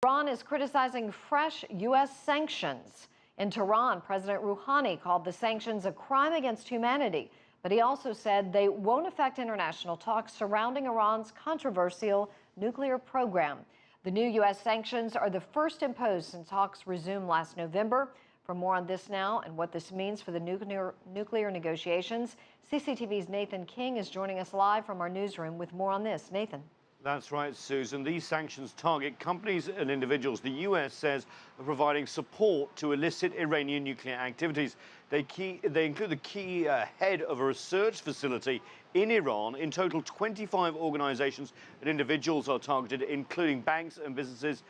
Iran is criticizing fresh U.S. sanctions. In Tehran, President Rouhani called the sanctions a crime against humanity, but he also said they won't affect international talks surrounding Iran's controversial nuclear program. The new U.S. sanctions are the first imposed since talks resumed last November. For more on this now and what this means for the nuclear negotiations, CCTV's Nathan King is joining us live from our newsroom with more on this. Nathan. That's right, Susan. These sanctions target companies and individuals the U.S. says are providing support to illicit Iranian nuclear activities. They include the key head of a research facility in Iran. In total, 25 organizations and individuals are targeted, including banks and businesses.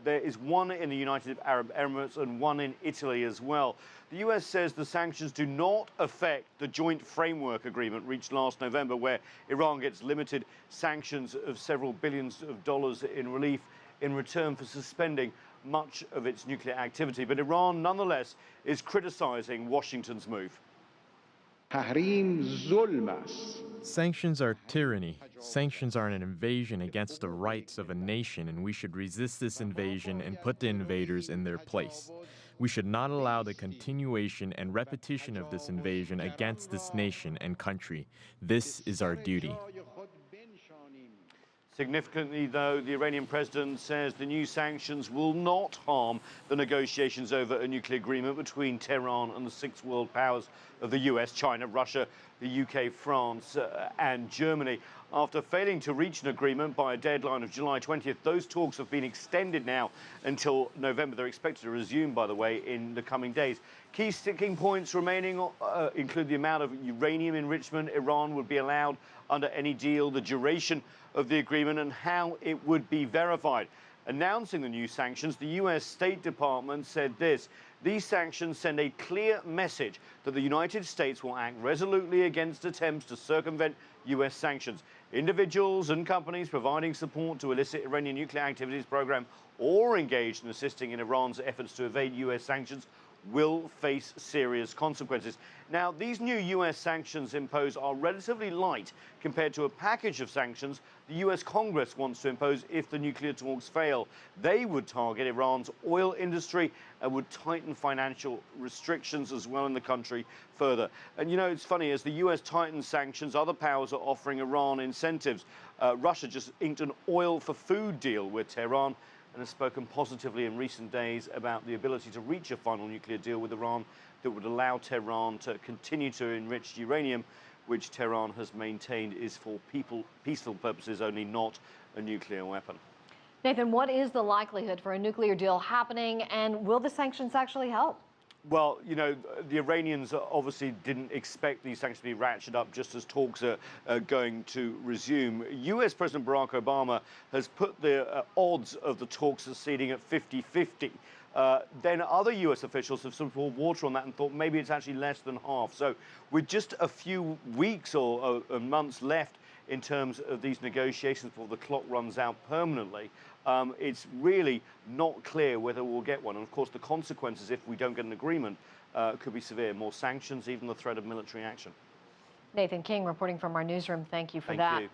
There is one in the United Arab Emirates and one in Italy as well. The U.S. says the sanctions do not affect the joint framework agreement reached last November, where Iran gets limited sanctions of several billions of dollars in relief in return for suspending much of its nuclear activity. But Iran, nonetheless, is criticizing Washington's move. Sanctions are tyranny. Sanctions are an invasion against the rights of a nation, and we should resist this invasion and put the invaders in their place. We should not allow the continuation and repetition of this invasion against this nation and country. This is our duty. Significantly, though, the Iranian president says the new sanctions will not harm the negotiations over a nuclear agreement between Tehran and the six world powers of the US, China, Russia, the UK, France, and Germany. After failing to reach an agreement by a deadline of July 20th, those talks have been extended now until November. They're expected to resume, by the way, in the coming days. Key sticking points remaining include the amount of uranium enrichment Iran would be allowed under any deal, the duration of the agreement, and how it would be verified. Announcing the new sanctions, the US State Department said this: these sanctions send a clear message that the United States will act resolutely against attempts to circumvent US sanctions. Individuals and companies providing support to illicit Iranian nuclear activities program or engaged in assisting in Iran's efforts to evade US sanctions will face serious consequences. Now, these new US sanctions imposed are relatively light compared to a package of sanctions the US Congress wants to impose if the nuclear talks fail. They would target Iran's oil industry and would tighten financial restrictions as well in the country further. And you know, it's funny, as the US tightens sanctions, other powers are offering Iran incentives. Russia just inked an oil for food deal with Tehran and has spoken positively in recent days about the ability to reach a final nuclear deal with Iran that would allow Tehran to continue to enrich uranium, which Tehran has maintained is for peaceful purposes only, not a nuclear weapon. Nathan, what is the likelihood for a nuclear deal happening, and will the sanctions actually help? Well, you know, the Iranians obviously didn't expect these sanctions to be ratcheted up just as talks are going to resume. US President Barack Obama has put the odds of the talks succeeding at 50-50. Then other US officials have sort of poured water on that and thought maybe it's actually less than half. So with just a few weeks or months left in terms of these negotiations before the clock runs out permanently, it's really not clear whether we'll get one. And of course, the consequences if we don't get an agreement could be severe. More sanctions, even the threat of military action. Nathan King reporting from our newsroom. Thank you for Thank that. you.